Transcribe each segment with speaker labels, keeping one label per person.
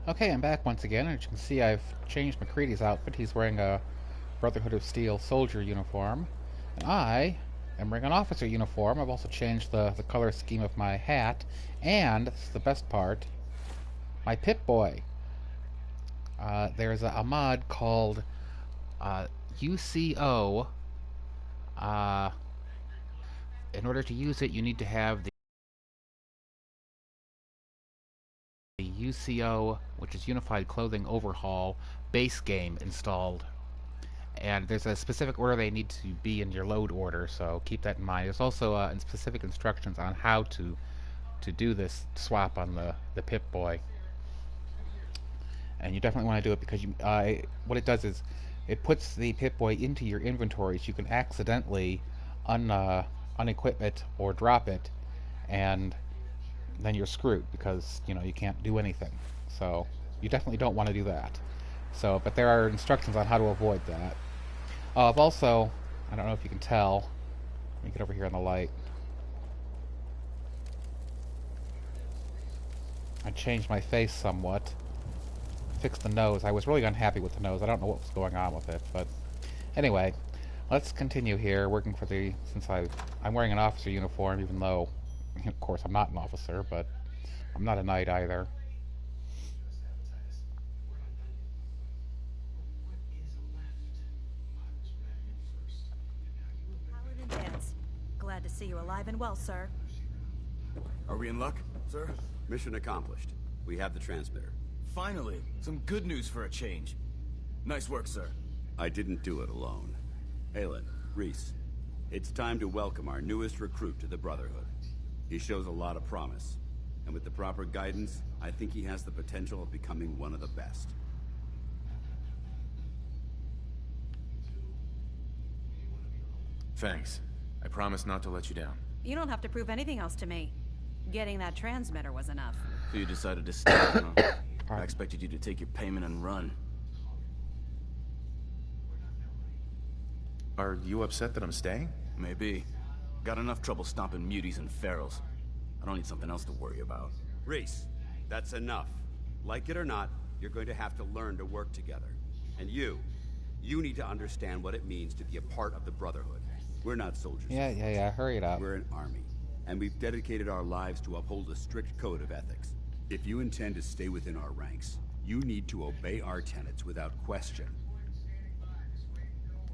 Speaker 1: Okay, I'm back once again, and as you can see, I've changed McCready's outfit. He's wearing a Brotherhood of Steel soldier uniform, and I am wearing an officer uniform. I've also changed the color scheme of my hat, and this is the best part, my Pip-Boy. There's a mod called UCO. Uh, in order to use it, you need to have the UCO, which is Unified Clothing Overhaul, base game installed. And there's a specific order they need to be in your load order, so keep that in mind. There's also specific instructions on how to do this swap on the Pip-Boy, and you definitely want to do it because what it does is it puts the Pip-Boy into your inventory, so you can accidentally unequip it or drop it, and then you're screwed because you can't do anything. So you definitely don't want to do that. But there are instructions on how to avoid that. I've also, I don't know if you can tell, let me get over here in the light. I changed my face somewhat, fixed the nose. I was really unhappy with the nose. I don't know what was going on with it, but anyway, let's continue here. Working for since I'm wearing an officer uniform, even though, of course, I'm not an officer, but I'm not a knight either.
Speaker 2: Paladin Dance. Glad to see you alive and well, sir.
Speaker 3: Are we in luck, sir?
Speaker 4: Mission accomplished. We have the transmitter.
Speaker 3: Finally, some good news for a change. Nice work, sir.
Speaker 4: I didn't do it alone. Aelin, Rhys, it's time to welcome our newest recruit to the Brotherhood. He shows a lot of promise, and with the proper guidance, I think he has the potential of becoming one of the best.
Speaker 5: Thanks. I promise not to let you down.
Speaker 2: You don't have to prove anything else to me. Getting that transmitter was enough.
Speaker 3: So you decided to stay, huh? I expected you to take your payment and run.
Speaker 5: Are you upset that I'm staying?
Speaker 3: Maybe. Got enough trouble stomping muties and ferals. I don't need something else to worry about.
Speaker 4: Rhys, that's enough. Like it or not, you're going to have to learn to work together. And you need to understand what it means to be a part of the Brotherhood. We're not soldiers.
Speaker 1: Yeah, hurry it up.
Speaker 4: We're an army, and we've dedicated our lives to uphold a strict code of ethics. If you intend to stay within our ranks, you need to obey our tenets without question.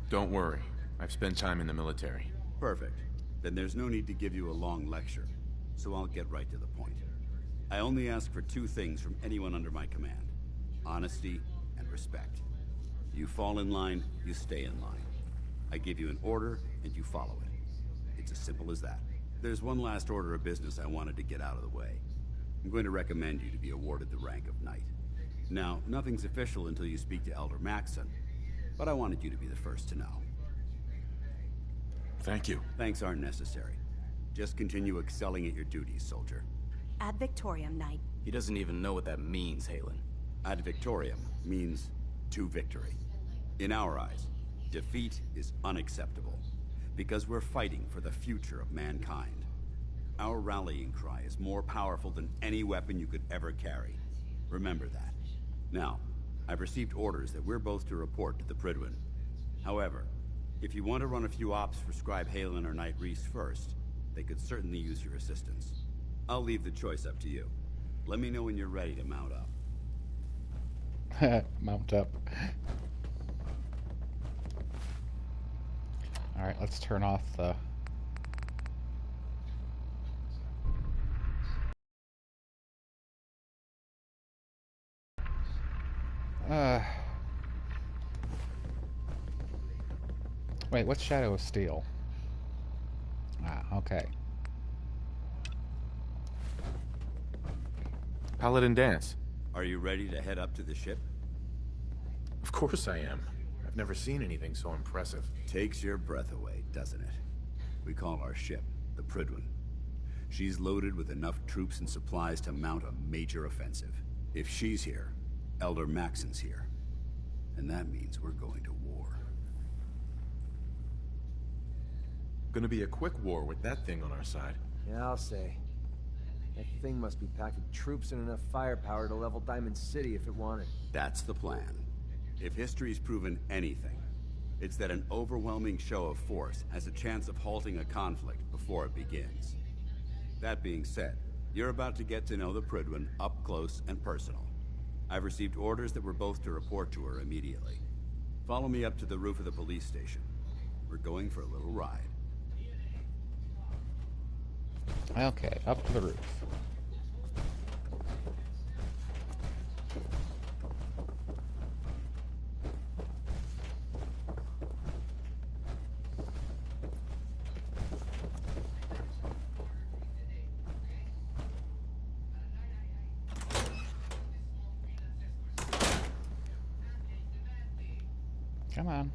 Speaker 5: Don't worry. I've spent time in the military.
Speaker 4: Perfect. Then there's no need to give you a long lecture, so I'll get right to the point. I only ask for two things from anyone under my command: honesty and respect. You fall in line, you stay in line. I give you an order, and you follow it. It's as simple as that. There's one last order of business I wanted to get out of the way. I'm going to recommend you to be awarded the rank of Knight. Now, nothing's official until you speak to Elder Maxson, but I wanted you to be the first to know.
Speaker 5: Thank you.
Speaker 4: Thanks aren't necessary. Just continue excelling at your duties, soldier.
Speaker 2: Ad Victoriam, Knight.
Speaker 3: He doesn't even know what that means, Halen.
Speaker 4: Ad Victoriam means to victory. In our eyes, defeat is unacceptable, because we're fighting for the future of mankind. Our rallying cry is more powerful than any weapon you could ever carry. Remember that. Now, I've received orders that we're both to report to the Prydwen. However, if you want to run a few ops for Scribe Halen or Knight Rhys first, they could certainly use your assistance. I'll leave the choice up to you. Let me know when you're ready to mount up.
Speaker 1: Mount up. Alright, let's turn off the... Wait, what's Shadow of Steel? Ah, okay.
Speaker 5: Paladin Dance.
Speaker 4: Are you ready to head up to the ship?
Speaker 5: Of course I am. I've never seen anything so impressive.
Speaker 4: Takes your breath away, doesn't it? We call our ship the Prydwen. She's loaded with enough troops and supplies to mount a major offensive. If she's here, Elder Maxson's here. And that means we're going to war.
Speaker 5: Gonna be a quick war with that thing on our side.
Speaker 6: Yeah, I'll say. That thing must be packed with troops and enough firepower to level Diamond City if it wanted.
Speaker 4: That's the plan. If history's proven anything, it's that an overwhelming show of force has a chance of halting a conflict before it begins. That being said, you're about to get to know the Prydwen up close and personal. I've received orders that we're both to report to her immediately. Follow me up to the roof of the police station. We're going for a little ride.
Speaker 1: Okay, up to the roof. Come on.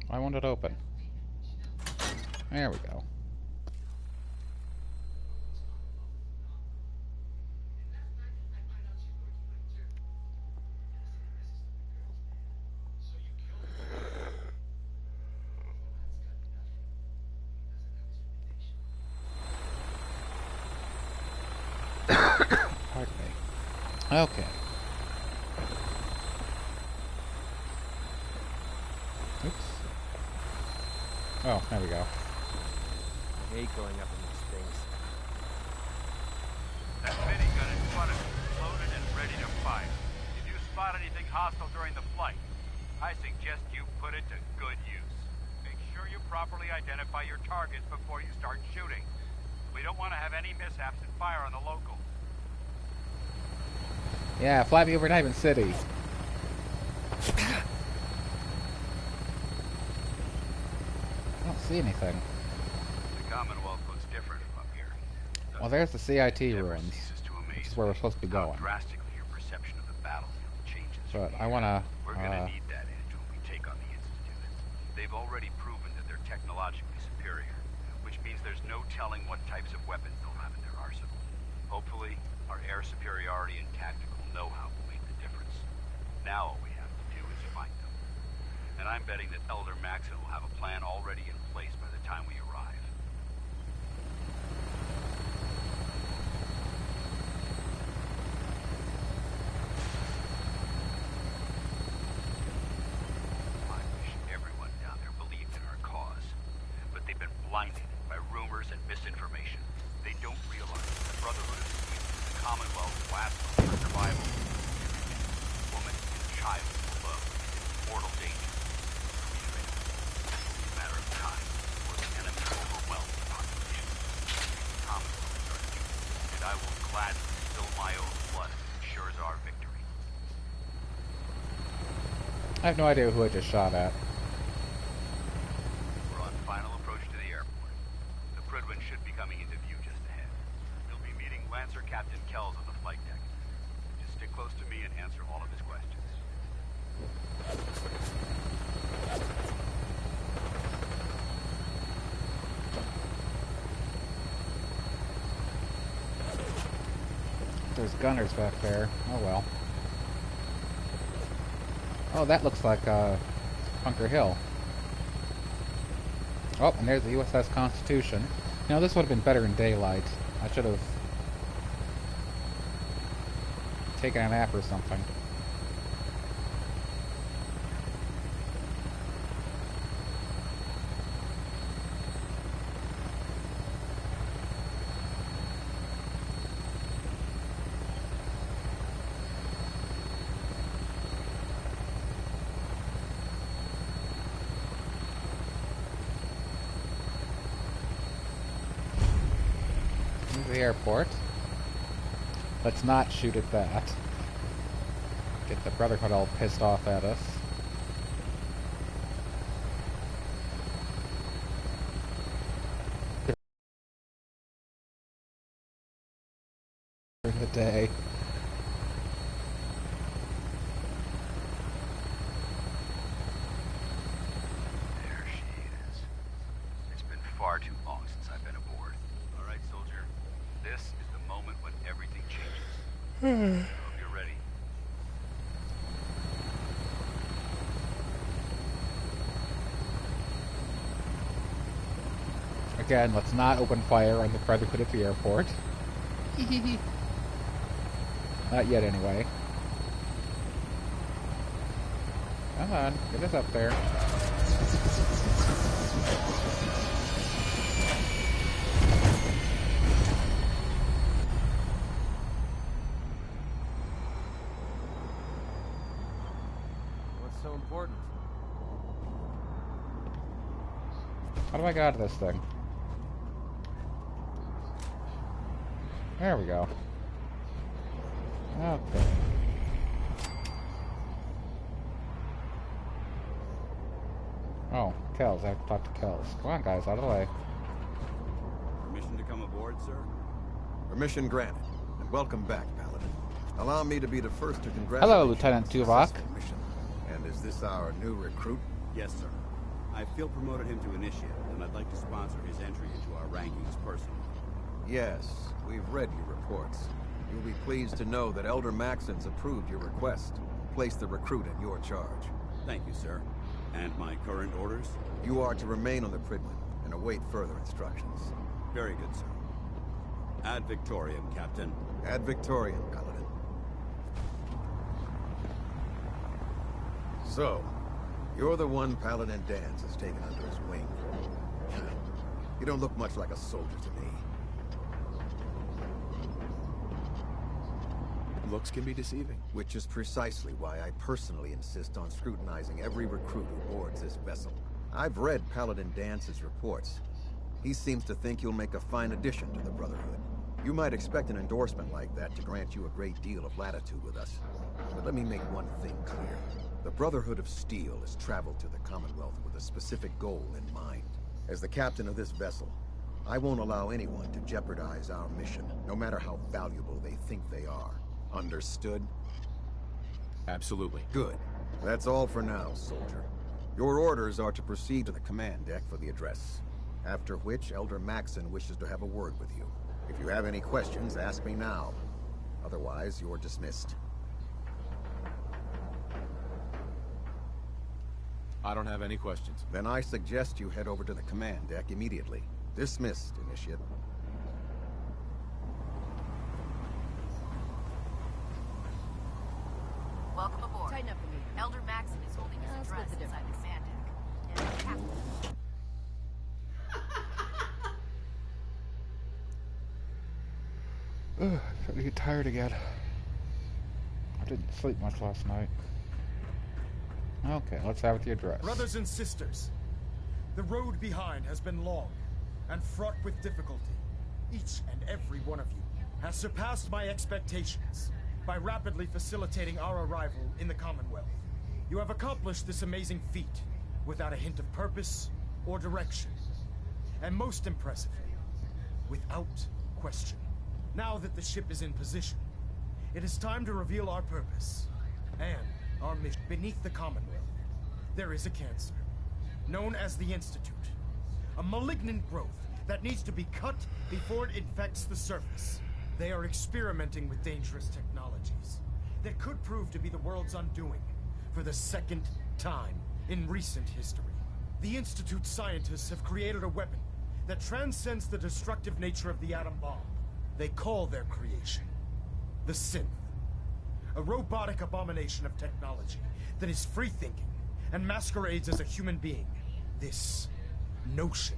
Speaker 1: I want it open. There we go. Pardon me. Okay. Oops. Oh, there we go.
Speaker 6: I hate going up in these things.
Speaker 7: That minigun in front of you is loaded and ready to fire. If you spot anything hostile during the flight, I suggest you put it to good use. Make sure you properly identify your targets before you start shooting. We don't want to have any mishaps and fire on the locals.
Speaker 1: Yeah, fly me over Diamond City. I don't see anything.
Speaker 7: The Commonwealth looks different from up here.
Speaker 1: Well, there's the CIT
Speaker 7: Never
Speaker 1: ruins,
Speaker 7: ceases to amaze
Speaker 1: which is where we're supposed to be
Speaker 7: how
Speaker 1: going.
Speaker 7: drastically your perception of the battlefield changes.
Speaker 1: But
Speaker 7: from
Speaker 1: I
Speaker 7: here.
Speaker 1: wanna,
Speaker 7: We're gonna need that edge when we take on the Institute. They've already proven that they're technologically superior, which means there's no telling what types of weapons they'll have in their arsenal. Hopefully, our air superiority and tactical know-how will make the difference. Now all we have to do is find them. And I'm betting that Elder Maxon will have a plan already in place by the time we arrive. I wish everyone down there believed in our cause. But they've been blinded by rumors and misinformation. They don't realize that the Brotherhood of Steel, the Commonwealth's last hope for survival, woman and child below, in mortal danger. It's a matter of time before the enemy overwhelms the population. The Commonwealth starts using, and I will gladly spill my own blood if it ensures our victory.
Speaker 1: I have no idea who I just shot at.
Speaker 7: We're on final approach to the airport. The Prydwen should be coming into view just ahead. We'll be meeting Lancer Captain Kells on the flight deck. Just stick close to me and answer all of his questions.
Speaker 1: There's gunners back there. Oh well. Oh, that looks like Bunker Hill. Oh, and there's the USS Constitution. You know, this would have been better in daylight. I should have taken a nap or something. The airport. Let's not shoot at that. Get the Brotherhood all pissed off at us. During the day.
Speaker 7: There she is. It's been far too long since I've been aboard. All right, soldier. This is the moment when everything changes. Hope you're ready.
Speaker 1: Again, let's not open fire on the Brotherhood at the airport. Not yet, anyway. Come on, get us up there.
Speaker 6: What's so important?
Speaker 1: How do I get out of this thing? There we go. Okay. Oh, Kells. I have to talk to Kells. Come on, guys, out of the way.
Speaker 4: Permission to come aboard, sir?
Speaker 8: Permission granted. And welcome back, Paladin. Allow me to be the first to congratulate
Speaker 1: Hello,
Speaker 8: you
Speaker 1: Lieutenant
Speaker 8: on the
Speaker 1: Tuvok.
Speaker 8: successful mission. And is this our new recruit?
Speaker 4: Yes, sir. I feel promoted him to initiate, and I'd like to sponsor his entry into our rankings personally.
Speaker 8: Yes, we've read your reports. You'll be pleased to know that Elder Maxon's approved your request. Place the recruit in your charge.
Speaker 4: Thank you, sir. And my current orders?
Speaker 8: You are to remain on the Prydwen and await further instructions.
Speaker 4: Very good, sir. Ad Victoriam, Captain.
Speaker 8: Ad Victoriam, Paladin. So, you're the one Paladin Danse has taken under his wing. You don't look much like a soldier to me.
Speaker 5: Looks can be deceiving.
Speaker 8: Which is precisely why I personally insist on scrutinizing every recruit who boards this vessel. I've read Paladin Dance's reports. He seems to think you'll make a fine addition to the Brotherhood. You might expect an endorsement like that to grant you a great deal of latitude with us. But let me make one thing clear. The Brotherhood of Steel has traveled to the Commonwealth with a specific goal in mind. As the captain of this vessel, I won't allow anyone to jeopardize our mission, no matter how valuable they think they are. Understood?
Speaker 5: Absolutely.
Speaker 8: Good. That's all for now, soldier. Your orders are to proceed to the command deck for the address. After which, Elder Maxon wishes to have a word with you. If you have any questions, ask me now. Otherwise, you're dismissed.
Speaker 5: I don't have any questions.
Speaker 8: Then I suggest you head over to the command deck immediately. Dismissed, Initiate.
Speaker 9: Welcome aboard.
Speaker 2: Tighten up for me.
Speaker 9: Elder Maxon is holding his
Speaker 2: split
Speaker 9: address
Speaker 2: the
Speaker 9: inside the command deck. And the captain...
Speaker 1: Ugh, I'm starting to get tired again. I didn't sleep much last night. Okay, let's have the address.
Speaker 10: Brothers and sisters, the road behind has been long and fraught with difficulty. Each and every one of you has surpassed my expectations by rapidly facilitating our arrival in the Commonwealth. You have accomplished this amazing feat without a hint of purpose or direction. And most impressively, without question. Now that the ship is in position, it is time to reveal our purpose and our mission. Beneath the Commonwealth, there is a cancer, known as the Institute. A malignant growth that needs to be cut before it infects the surface. They are experimenting with dangerous technologies that could prove to be the world's undoing for the second time in recent history. The Institute scientists have created a weapon that transcends the destructive nature of the atom bomb. They call their creation the Synth. A robotic abomination of technology that is free-thinking and masquerades as a human being. This notion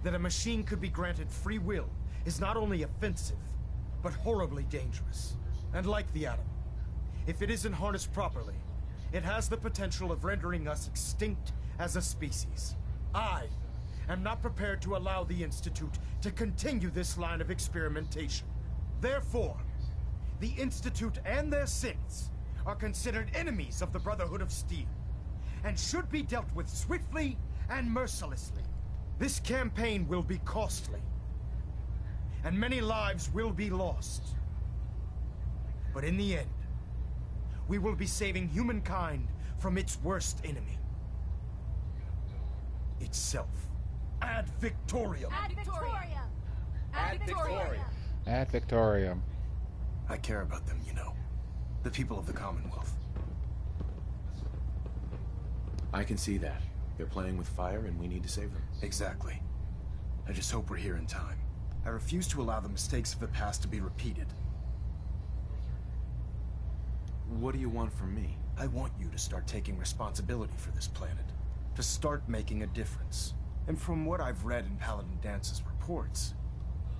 Speaker 10: that a machine could be granted free will is not only offensive, but horribly dangerous. And like the atom, if it isn't harnessed properly, it has the potential of rendering us extinct as a species. I am not prepared to allow the Institute to continue this line of experimentation. Therefore, the Institute and their synths are considered enemies of the Brotherhood of Steel, and should be dealt with swiftly and mercilessly. This campaign will be costly, and many lives will be lost. But in the end, we will be saving humankind from its worst enemy. Itself. Ad Victoriam!
Speaker 9: Ad Victoriam! Ad Victoriam!
Speaker 1: Ad Victoriam.
Speaker 10: I care about them, you know. The people of the Commonwealth.
Speaker 5: I can see that. They're playing with fire and we need to save them.
Speaker 10: Exactly. I just hope we're here in time. I refuse to allow the mistakes of the past to be repeated.
Speaker 5: What do you want from me?
Speaker 10: I want you to start taking responsibility for this planet. To start making a difference. And from what I've read in Paladin Dance's reports,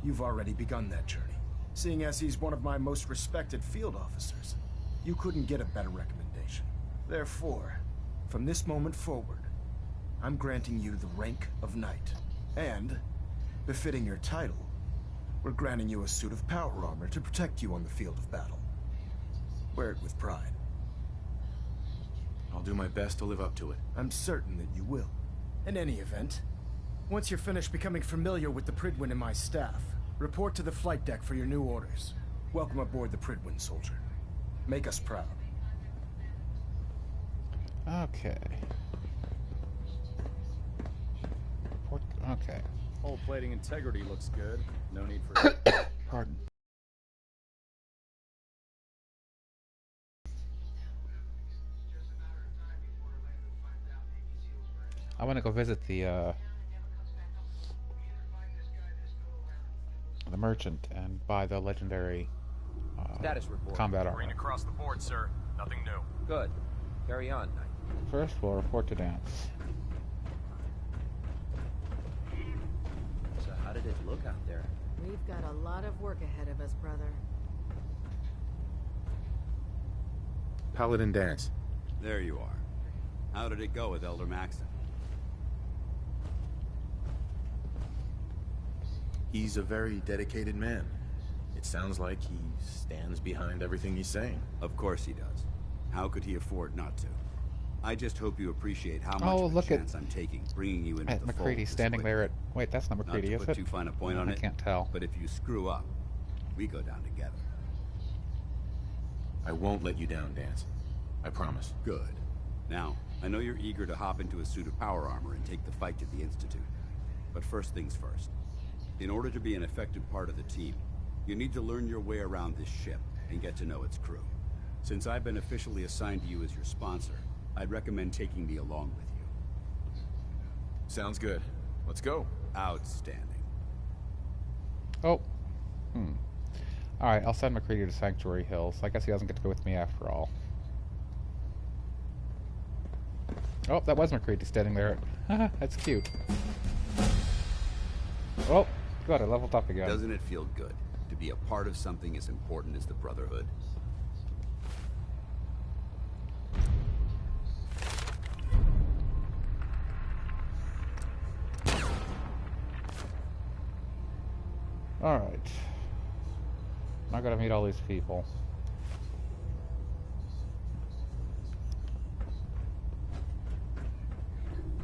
Speaker 10: you've already begun that journey. Seeing as he's one of my most respected field officers, you couldn't get a better recommendation. Therefore, from this moment forward, I'm granting you the rank of Knight. And, befitting your title, we're granting you a suit of power armor to protect you on the field of battle. Wear it with pride.
Speaker 5: I'll do my best to live up to it.
Speaker 10: I'm certain that you will. In any event, once you're finished becoming familiar with the Prydwen and my staff, report to the flight deck for your new orders. Welcome aboard the Prydwen, soldier. Make us proud.
Speaker 1: Okay. Okay.
Speaker 11: Hull plating integrity looks good. No need for...
Speaker 1: Pardon. I want to go visit the merchant and buy the legendary
Speaker 6: Status report.
Speaker 1: combat armor.
Speaker 11: Green across the board, sir. Nothing new.
Speaker 6: Good. Carry on, Knight.
Speaker 1: First, we'll report to Dance.
Speaker 6: So how did it look out there?
Speaker 2: We've got a lot of work ahead of us, brother.
Speaker 5: Paladin Dance.
Speaker 4: There you are. How did it go with Elder Maxon?
Speaker 5: He's a very dedicated man. It sounds like he stands behind everything he's saying.
Speaker 4: Of course he does. How could he afford not to? I just hope you appreciate how much of a
Speaker 1: look
Speaker 4: chance I'm taking, bringing you into
Speaker 1: At
Speaker 4: the fold
Speaker 1: McCready
Speaker 4: this
Speaker 1: standing
Speaker 4: way.
Speaker 1: there at... Wait, that's not
Speaker 4: Not
Speaker 1: McCready,
Speaker 4: to
Speaker 1: is
Speaker 4: put
Speaker 1: it?
Speaker 4: too fine a point on
Speaker 1: I
Speaker 4: it,
Speaker 1: can't tell.
Speaker 4: but if you screw up, we go down together.
Speaker 5: I won't let you down, Dance. I promise.
Speaker 4: Good. Now, I know you're eager to hop into a suit of power armor and take the fight to the Institute. But first things first. In order to be an effective part of the team, you need to learn your way around this ship and get to know its crew. Since I've been officially assigned to you as your sponsor, I'd recommend taking me along with you.
Speaker 5: Sounds good. Let's go.
Speaker 4: Outstanding.
Speaker 1: Oh. Alright, I'll send McCready to Sanctuary Hills. I guess he doesn't get to go with me after all. Oh, that was McCready standing there. That's cute. Oh, good, I leveled up again.
Speaker 4: Doesn't it feel good to be a part of something as important as the Brotherhood?
Speaker 1: Alright. I gotta meet all these people.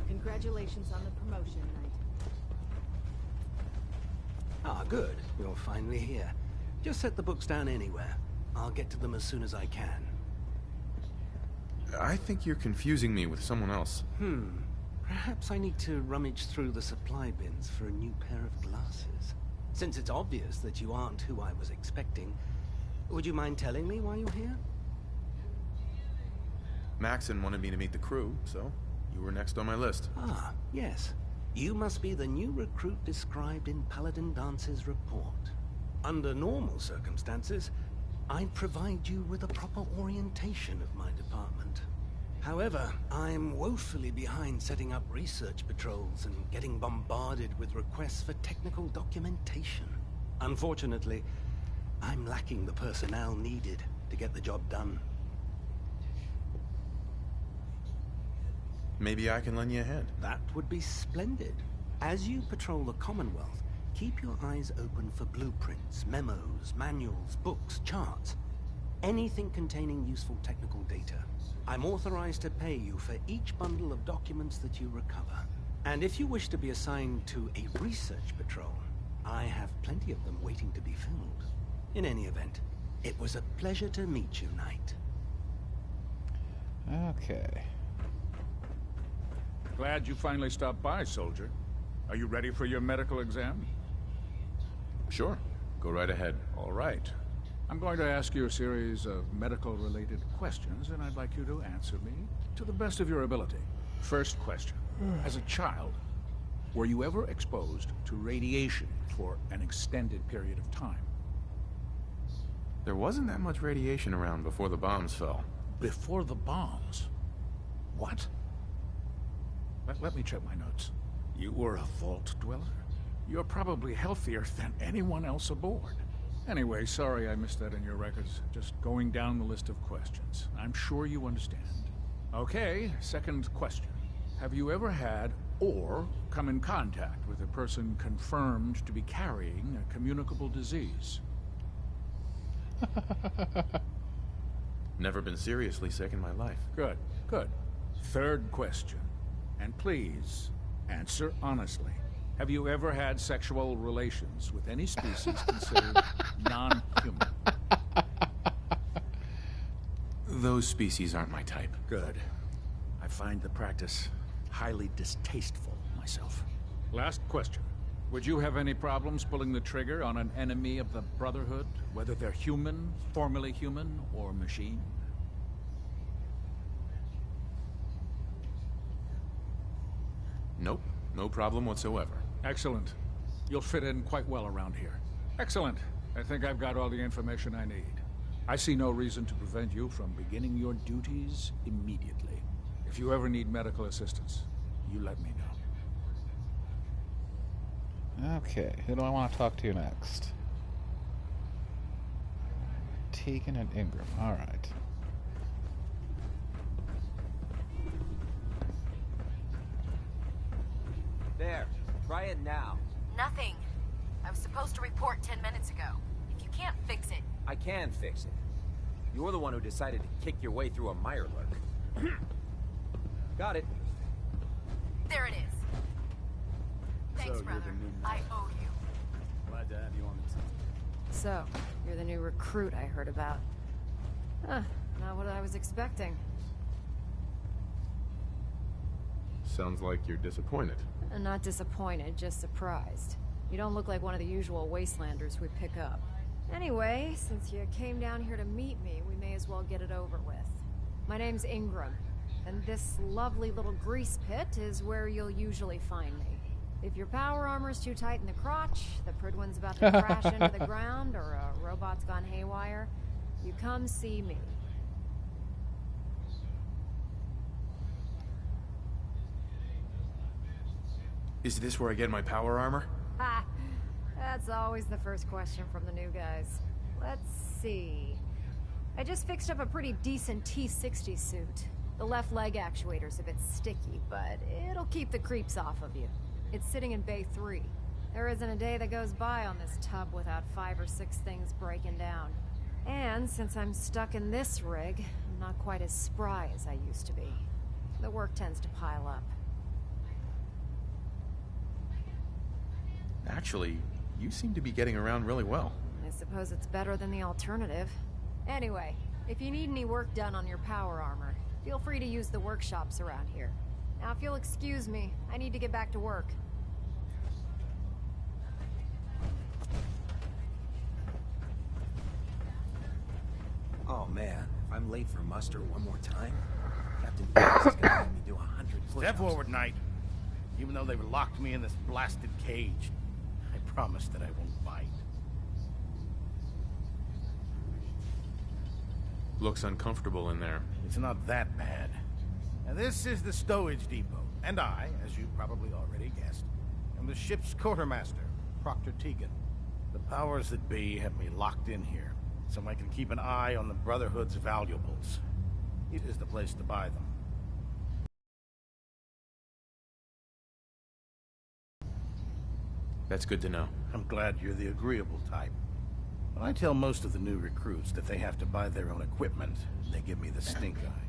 Speaker 2: Congratulations on the promotion, Knight.
Speaker 12: Ah, good. You're finally here. Just set the books down anywhere. I'll get to them as soon as I can.
Speaker 5: I think you're confusing me with someone else.
Speaker 12: Perhaps I need to rummage through the supply bins for a new pair of glasses. Since it's obvious that you aren't who I was expecting, would you mind telling me why you're here?
Speaker 5: Maxon wanted me to meet the crew, so you were next on my list.
Speaker 12: Ah, yes. You must be the new recruit described in Paladin Dance's report. Under normal circumstances, I'd provide you with a proper orientation of my department. However, I'm woefully behind setting up research patrols and getting bombarded with requests for technical documentation. Unfortunately, I'm lacking the personnel needed to get the job done.
Speaker 5: Maybe I can lend you a hand.
Speaker 12: That would be splendid. As you patrol the Commonwealth, keep your eyes open for blueprints, memos, manuals, books, charts. Anything containing useful technical data. I'm authorized to pay you for each bundle of documents that you recover. And if you wish to be assigned to a research patrol, I have plenty of them waiting to be filled. In any event, it was a pleasure to meet you, Knight.
Speaker 1: Okay.
Speaker 13: Glad you finally stopped by, soldier. Are you ready for your medical exam?
Speaker 5: Sure. Go right ahead.
Speaker 13: All right. I'm going to ask you a series of medical-related questions, and I'd like you to answer me to the best of your ability. First question. As a child, Were you ever exposed to radiation for an extended period of time?
Speaker 5: There wasn't that much radiation around before the bombs fell.
Speaker 13: Before the bombs? What? Let me check my notes. You were a vault dweller? You're probably healthier than anyone else aboard. Anyway, sorry I missed that in your records. Just going down the list of questions. I'm sure you understand. Okay, second question. Have you ever had or come in contact with a person confirmed to be carrying a communicable disease?
Speaker 5: Never been seriously sick in my life.
Speaker 13: Good, good. Third question. And please, answer honestly. Have you ever had sexual relations with any species considered non-human?
Speaker 5: Those species aren't my type.
Speaker 13: Good. I find the practice highly distasteful myself. Last question. Would you have any problems pulling the trigger on an enemy of the Brotherhood, whether they're human, formerly human, or machine?
Speaker 5: Nope. No problem whatsoever.
Speaker 13: Excellent. You'll fit in quite well around here. Excellent. I think I've got all the information I need. I see no reason to prevent you from beginning your duties immediately. If you ever need medical assistance, you let me know.
Speaker 1: Okay, who do I want to talk to next? Tegan and Ingram. Alright.
Speaker 6: There. Try it now.
Speaker 9: Nothing. I was supposed to report 10 minutes ago. If you can't fix it...
Speaker 6: I can fix it. You're the one who decided to kick your way through a Mirelurk. Got it.
Speaker 9: There it is. Thanks, brother. I owe you.
Speaker 3: Glad to have you on the team.
Speaker 2: So, you're the new recruit I heard about. Huh, not what I was expecting.
Speaker 5: Sounds like you're disappointed.
Speaker 2: Not disappointed, just surprised. You don't look like one of the usual wastelanders we pick up. Anyway, since you came down here to meet me, we may as well get it over with. My name's Ingram, and this lovely little grease pit is where you'll usually find me. If your power armor's too tight in the crotch, the Prydwen's about to crash into the ground, or a robot's gone haywire, you come see me.
Speaker 5: Is this where I get my power armor?
Speaker 2: Ha! That's always the first question from the new guys. Let's see. I just fixed up a pretty decent T-60 suit. The left leg actuator's a bit sticky, but it'll keep the creeps off of you. It's sitting in Bay 3. There isn't a day that goes by on this tub without 5 or 6 things breaking down. And since I'm stuck in this rig, I'm not quite as spry as I used to be. The work tends to pile up.
Speaker 5: Actually, you seem to be getting around really well.
Speaker 2: I suppose it's better than the alternative. Anyway, if you need any work done on your power armor, feel free to use the workshops around here. Now, if you'll excuse me, I need to get back to work.
Speaker 6: Oh man, if I'm late for muster one more time, Captain Davis is gonna have me do 100 push-ups.
Speaker 14: Step forward, Knight. Even though they've locked me in this blasted cage, I promise that I won't bite.
Speaker 5: Looks uncomfortable in there.
Speaker 14: It's not that bad. Now, this is the stowage depot, and I, as you probably already guessed, am the ship's quartermaster, Proctor Tegan. The powers that be have me locked in here, so I can keep an eye on the Brotherhood's valuables. It is the place to buy them.
Speaker 5: That's good to know.
Speaker 14: I'm glad you're the agreeable type. When I tell most of the new recruits that they have to buy their own equipment, they give me the stink eye.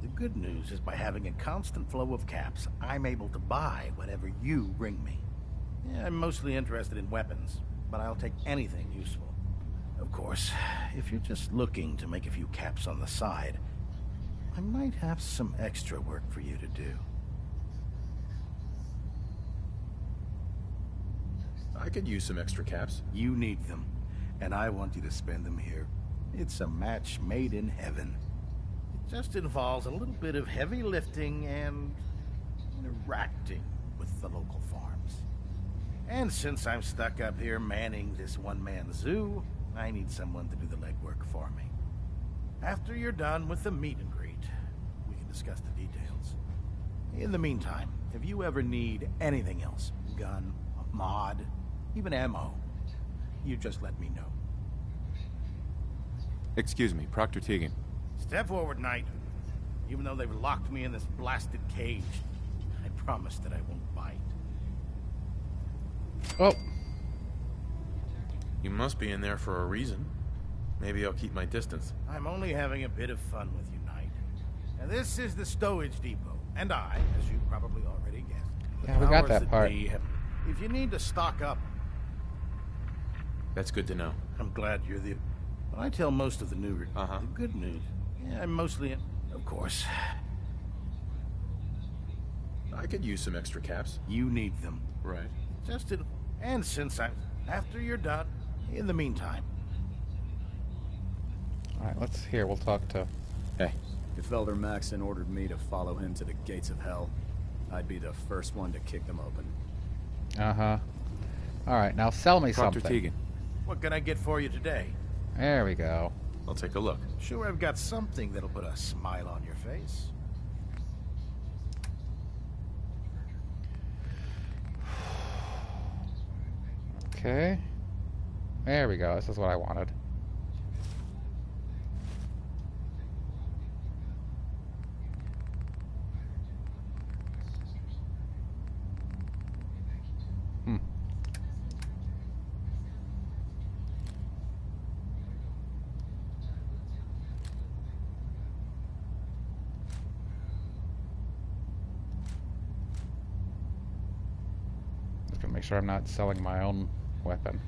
Speaker 14: The good news is by having a constant flow of caps, I'm able to buy whatever you bring me. Yeah, I'm mostly interested in weapons, but I'll take anything useful. Of course, if you're just looking to make a few caps on the side, I might have some extra work for you to do.
Speaker 5: I could use some extra caps.
Speaker 14: You need them, and I want you to spend them here. It's a match made in heaven. It just involves a little bit of heavy lifting and interacting with the local farms. And since I'm stuck up here manning this one-man zoo, I need someone to do the legwork for me. After you're done with the meet and greet, we can discuss the details. In the meantime, if you ever need anything else, gun, a mod, even ammo, you just let me know.
Speaker 15: Excuse me, Proctor Teagan.
Speaker 14: Step forward, Knight. Even though they've locked me in this blasted cage, I promise that I won't bite.
Speaker 1: Oh.
Speaker 5: You must be in there for a reason. Maybe I'll keep my distance.
Speaker 14: I'm only having a bit of fun with you, Knight. Now, this is the stowage depot, and I, as you probably already guessed,
Speaker 1: yeah, we got that part.
Speaker 14: If you need to stock up...
Speaker 5: That's good to know.
Speaker 14: I'm glad you're the... But I tell most of the new... The good news. Yeah, I'm mostly... Of course.
Speaker 5: I could use some extra caps.
Speaker 14: You need them.
Speaker 5: Right.
Speaker 14: Just to... And since I'm... After you're done, in the meantime...
Speaker 1: Alright, let's hear. We'll talk to...
Speaker 3: Hey, if Elder Maxson ordered me to follow him to the gates of hell, I'd be the first one to kick them open.
Speaker 1: Uh-huh. Alright, now sell me
Speaker 5: Proctor
Speaker 1: something.
Speaker 5: Teagan.
Speaker 14: What can I get for you today?
Speaker 1: There we go.
Speaker 5: I'll take a look.
Speaker 14: Sure, I've got something that'll put a smile on your face.
Speaker 1: Okay. There we go. This is what I wanted. Make sure I'm not selling my own weapon.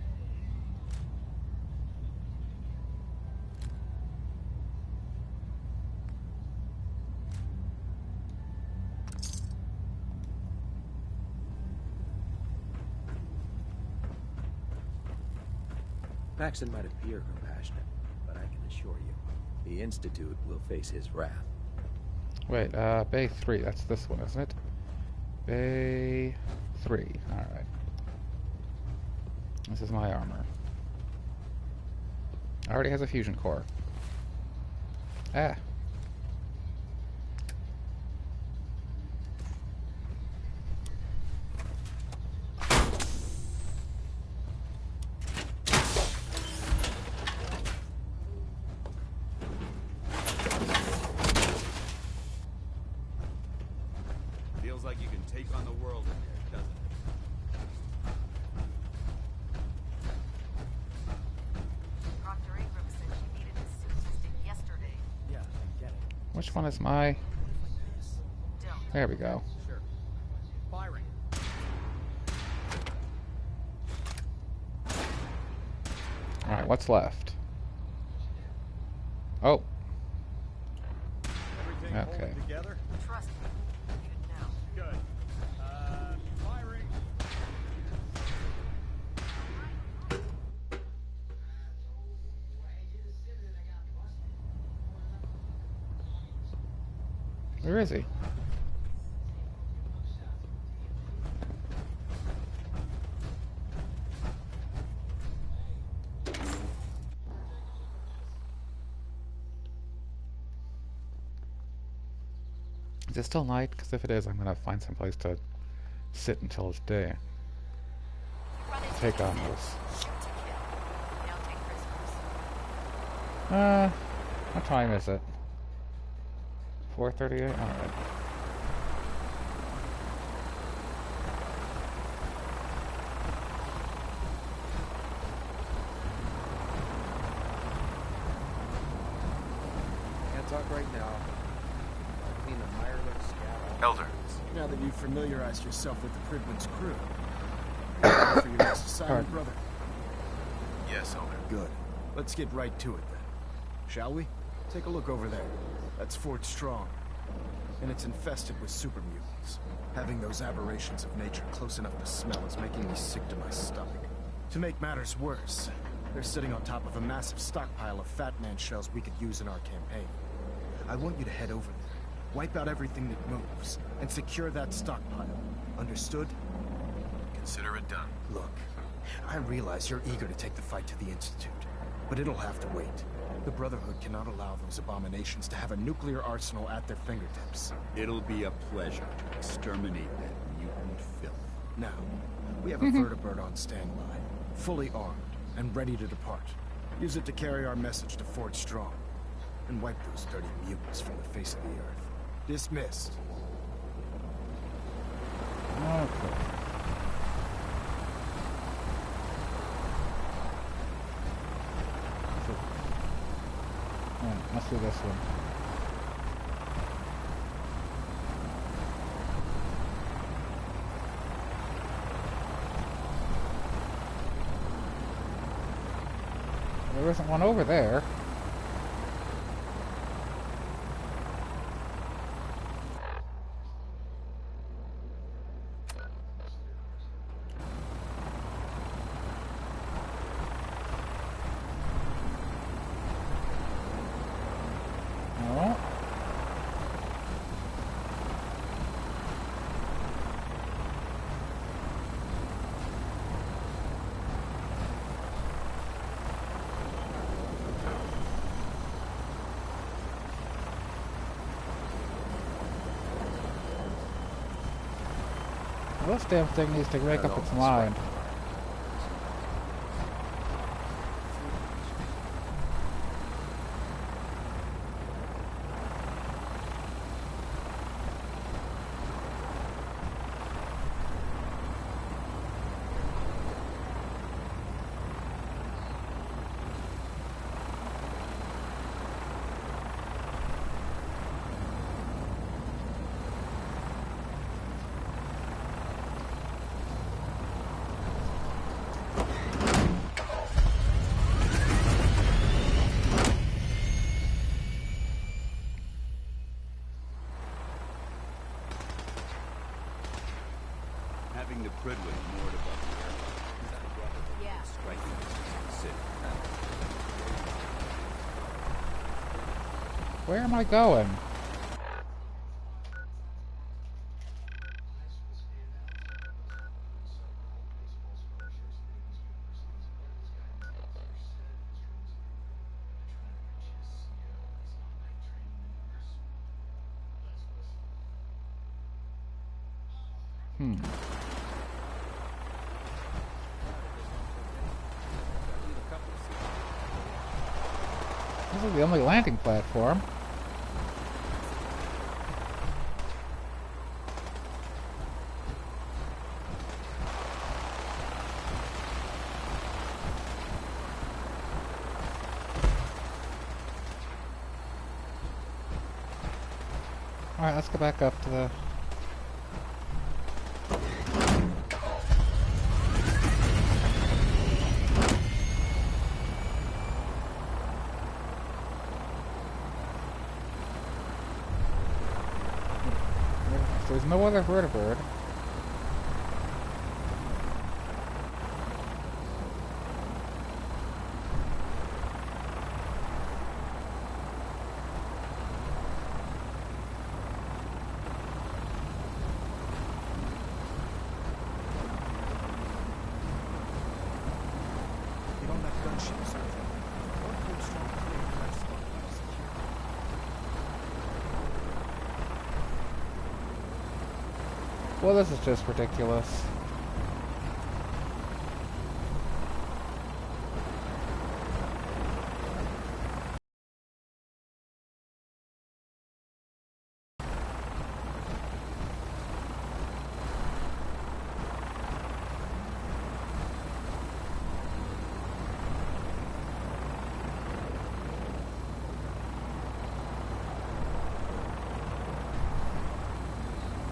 Speaker 6: Maxson might appear compassionate, but I can assure you, the Institute will face his wrath.
Speaker 1: Wait, Bay 3, that's this one, isn't it? Bay 3, alright. This is my armor. Already has a fusion core. Ah.
Speaker 4: Feels like you can take on the world in there, doesn't it?
Speaker 1: Which one is my... There we go.
Speaker 10: Sure. Firing.
Speaker 1: Alright, what's left? Oh.
Speaker 10: Everything
Speaker 1: okay.
Speaker 10: holding together?
Speaker 9: Trust me. You should know.
Speaker 10: Good. Firing.
Speaker 1: Where is he? Is it still night? Because if it is, I'm going to find some place to sit until it's day. Take on this. What time is it? 4:38? Alright.
Speaker 6: Can't talk right now. I mean, the mireless scout.
Speaker 7: Elder.
Speaker 10: Now that you've familiarized yourself with the Pridman's crew, are you ready for your next assignment, brother?
Speaker 5: Yes, Elder.
Speaker 10: Good. Let's get right to it then. Shall we? Take a look over there. That's Fort Strong. And it's infested with super mutants. Having those aberrations of nature close enough to smell is making me sick to my stomach. To make matters worse, they're sitting on top of a massive stockpile of Fat Man shells we could use in our campaign. I want you to head over there, wipe out everything that moves, and secure that stockpile.
Speaker 6: Understood?
Speaker 5: Consider it done.
Speaker 6: Look, I realize you're eager to take the fight to the Institute, but it'll have to wait. The Brotherhood cannot allow those abominations to have a nuclear arsenal at their fingertips.
Speaker 4: It'll be a pleasure to exterminate that mutant filth.
Speaker 6: Now, we have a vertibird on standby, fully armed and ready to depart. Use it to carry our message to Fort Strong, and wipe those dirty mutants from the face of the earth. Dismissed.
Speaker 1: Okay. Let's do this one. There isn't one over there. No. Well, this damn thing needs to make up its mind.
Speaker 4: Having the Pridwood moored above the airlock.
Speaker 2: Yeah.
Speaker 4: Striking distance from the city.
Speaker 1: Where am I going? This is the only landing platform. Alright, let's go back up to the... There's no other vertibird.
Speaker 6: Get on that gunship, sir. Fort Strong cleared that spot by security.
Speaker 1: Well, this is just ridiculous.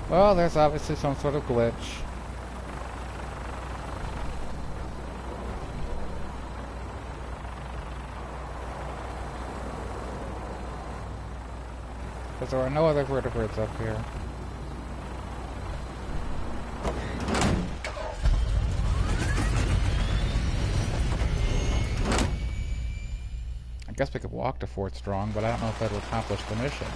Speaker 1: Well, there's obviously some sort of glitch. Because there are no other vertebrates up here. I guess we could walk to Fort Strong, but I don't know if that would accomplish the mission.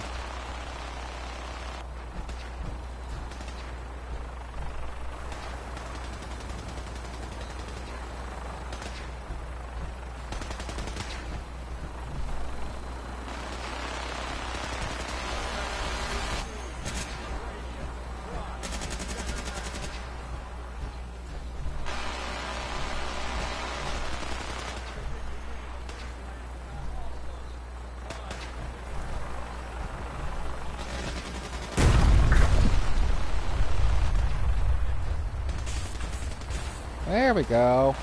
Speaker 1: There we go.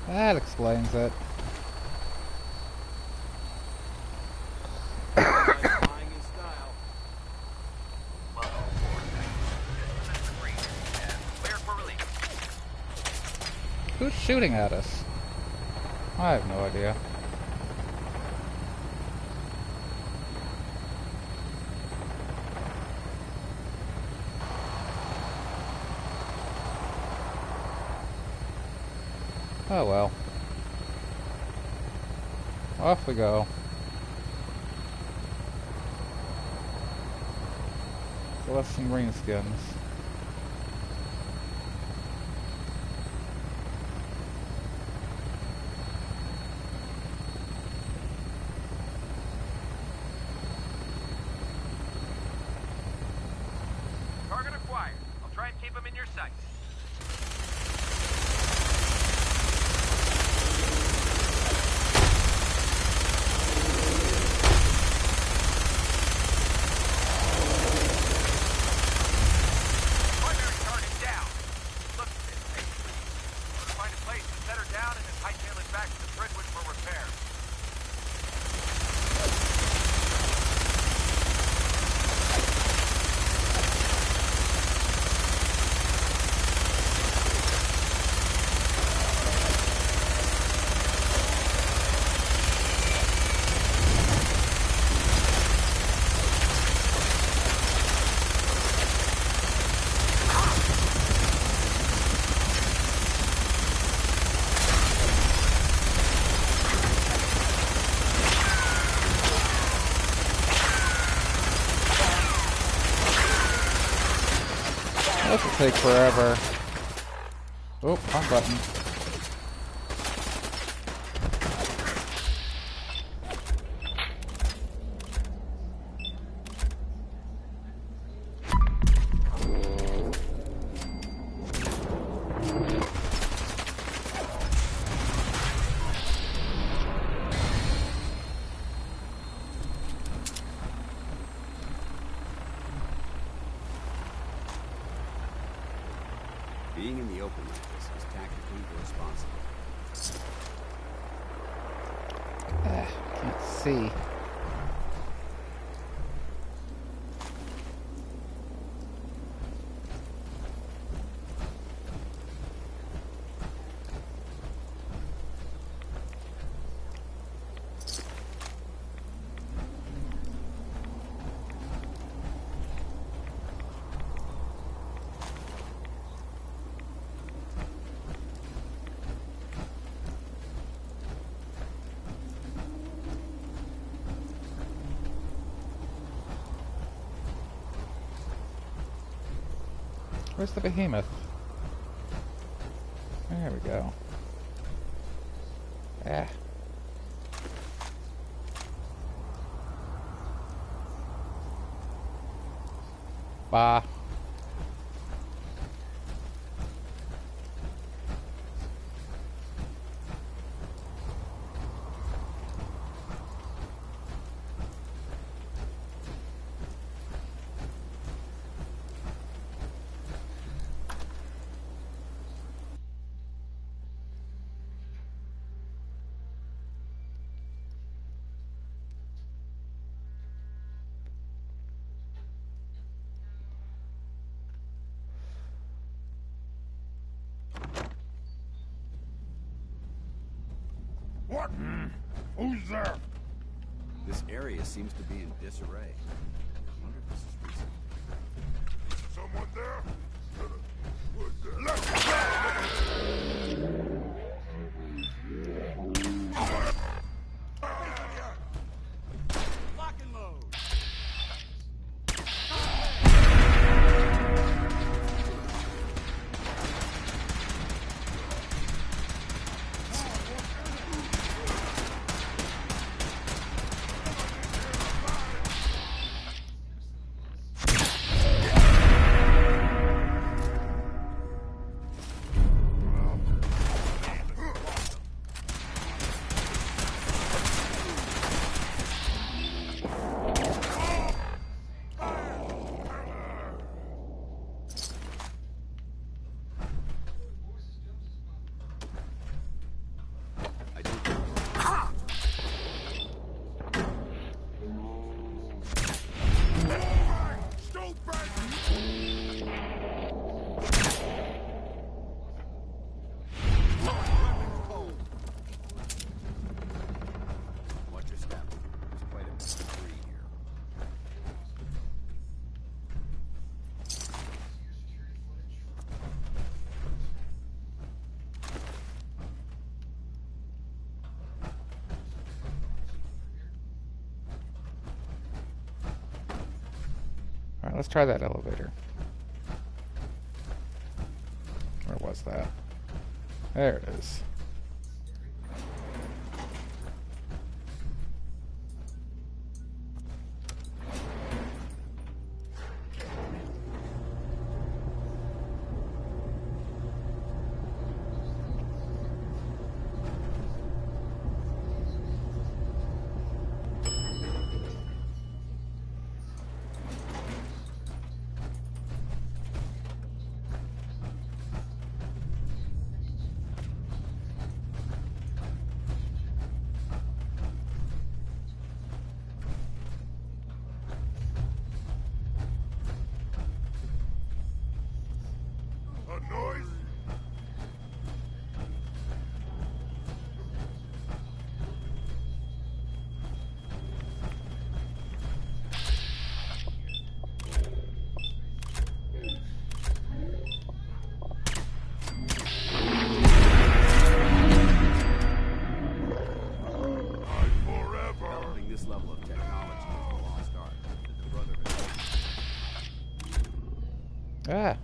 Speaker 1: That explains it. Who's shooting at us? I have no idea. Oh well. Off we go. Celestian Greenskins.
Speaker 7: Target acquired. I'll try and keep him in your sight.
Speaker 1: This will take forever. Oh, wrong button.
Speaker 4: Being in the open like this is tactically irresponsible.
Speaker 1: Can't see. Where's the behemoth? There we go. Ah. Bah.
Speaker 10: What? Who's there?
Speaker 4: This area seems to be in disarray. I wonder if this is recent.
Speaker 10: Someone there?
Speaker 4: Lock and load.
Speaker 1: Let's try that elevator. Where was that? There it is. Ah.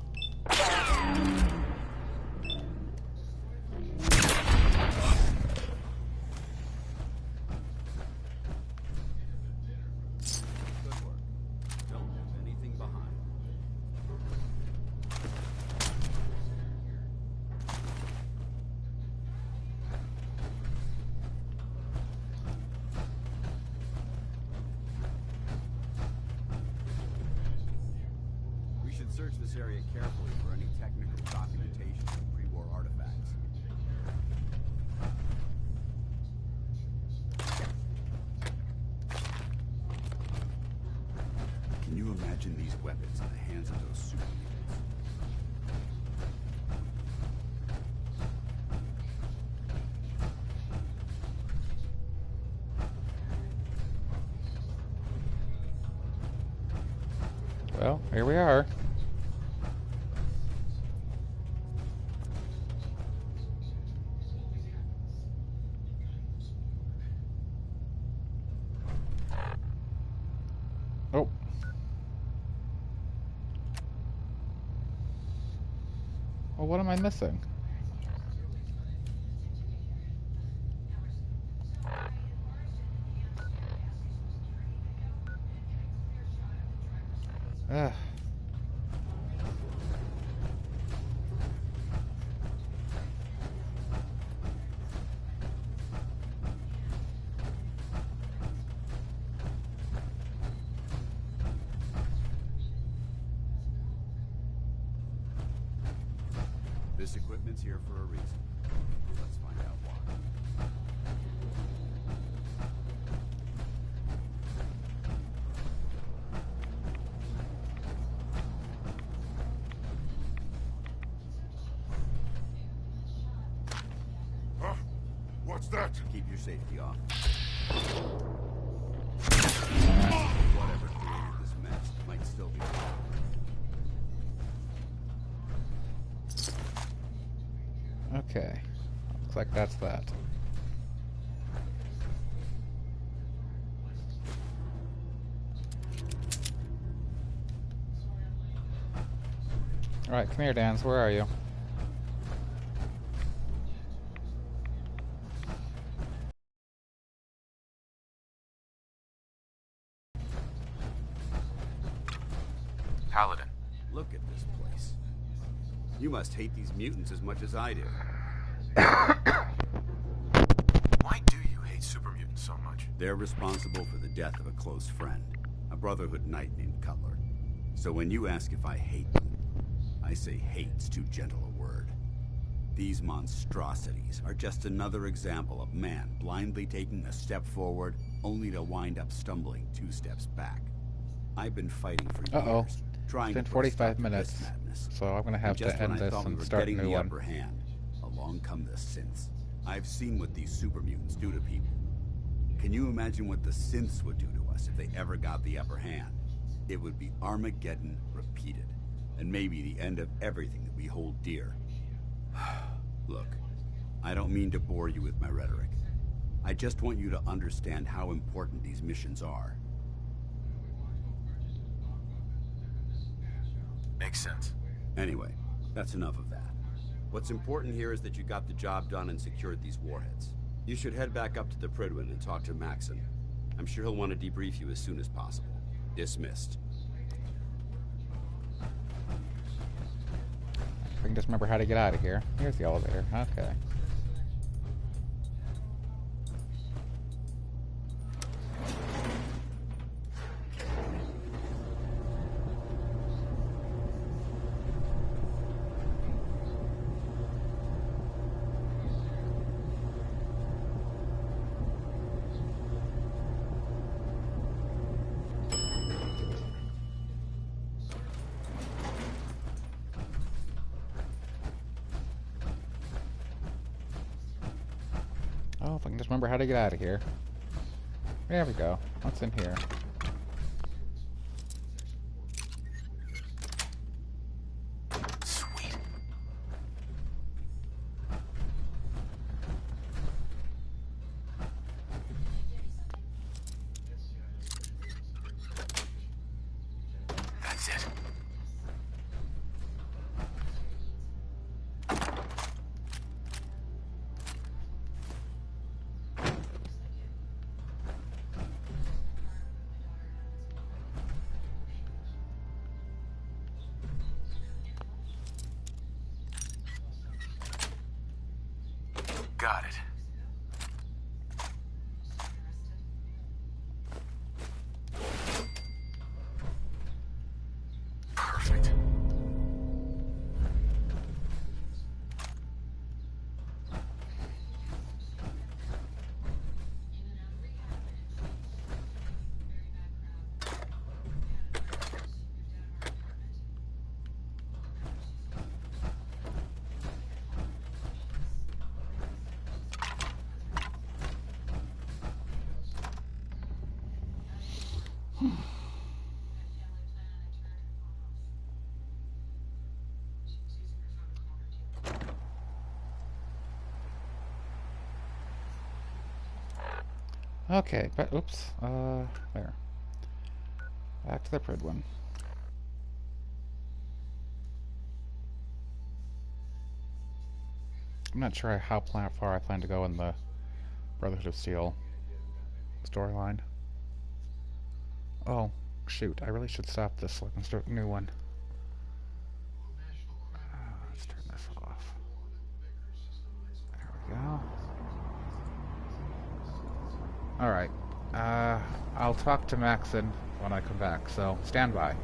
Speaker 4: Search this area carefully for any technical documentation of pre-war artifacts. Can you imagine these weapons in the hands of those super mutants?
Speaker 1: Well, here we are. Oh. Well, what am I missing? Ugh.
Speaker 4: This equipment's here for a reason. Let's find out why.
Speaker 15: Huh? What's that?
Speaker 4: Keep your safety off. Whatever created this mess might still be around.
Speaker 1: Okay. Looks like that's that. Alright, come here, Danz. Where are you?
Speaker 4: Paladin. Look at this place. You must hate these mutants as much as I do.
Speaker 15: Why do you hate super mutants so much?
Speaker 4: They're responsible for the death of a close friend, a Brotherhood knight named Cutler. So when you ask if I hate them, I say hate's too gentle a word. These monstrosities are just another example of man blindly taking a step forward, only to wind up stumbling 2 steps back. I've been fighting for years, trying to
Speaker 1: 45 minutes, so I'm gonna have to end this and start a new one.
Speaker 4: Upper hand, along come the synths. I've seen what these super mutants do to people. Can you imagine what the synths would do to us if they ever got the upper hand? It would be Armageddon repeated, and maybe the end of everything that we hold dear. Look, I don't mean to bore you with my rhetoric. I just want you to understand how important these missions are.
Speaker 15: Makes sense.
Speaker 4: Anyway, that's enough of that. What's important here is that you got the job done and secured these warheads. You should head back up to the Prydwen and talk to Maxson. I'm sure he'll want to debrief you as soon as possible. Dismissed.
Speaker 1: If I can just remember how to get out of here. Here's the elevator. Okay. Oh, if I can just remember how to get out of here. There we go. What's in here?
Speaker 15: Sweet. That's it. Got it. Perfect.
Speaker 1: Okay, but oops. There. Back to the Prydwen. I'm not sure how far I plan to go in the Brotherhood of Steel storyline. Oh, shoot. I really should stop this so I can start a new one. Let's turn this off. There we go. Alright. I'll talk to Maxson when I come back, so stand by.